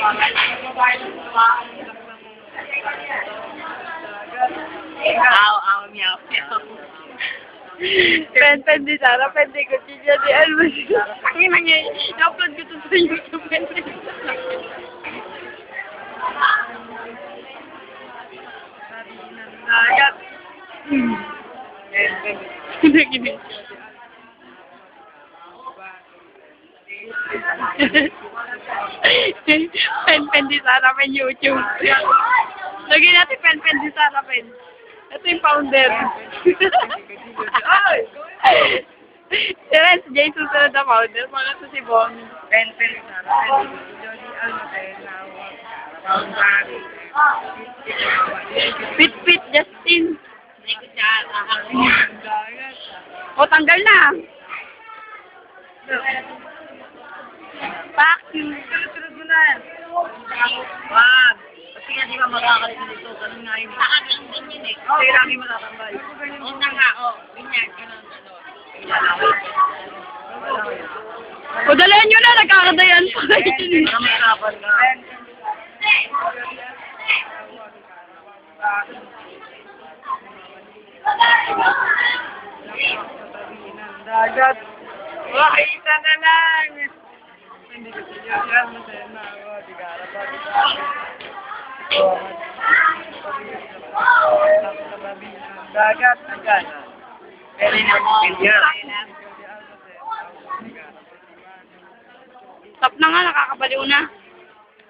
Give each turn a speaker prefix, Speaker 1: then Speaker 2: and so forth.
Speaker 1: Aw, meow, meow. Pen di Sara, pen di ko siya di Almas. Ang ina niya, i-upload ko to sa YouTube. Dagat. Pen di Sara, pen YouTube. Lagyan natin pen di Sara, pen. Ito yung founder. Sila, si Jay susunod na founder. Mga ito si Bong.
Speaker 2: Pen Sara,
Speaker 1: Pit, Justin. O, tanggal na. Pak.
Speaker 2: Sunod mo na. Wag. Kasi nga di ba makakalit dito. Ganun nga yung...
Speaker 1: Nakagaling din yun eh.
Speaker 2: Kasi lagi matatambay.
Speaker 1: O, nga, o. Ganyan, ganun. O, dalayan nyo na. Nagkakadayan pa kayo.
Speaker 2: Kamerapan ka. Dagat.
Speaker 1: Isa na lang.
Speaker 2: Hindi ko siya yan. Masaya na ako. Di ka harap dagat. Hanggang. Pwede na mo.
Speaker 1: Stop na nga. Nakakabaliw na.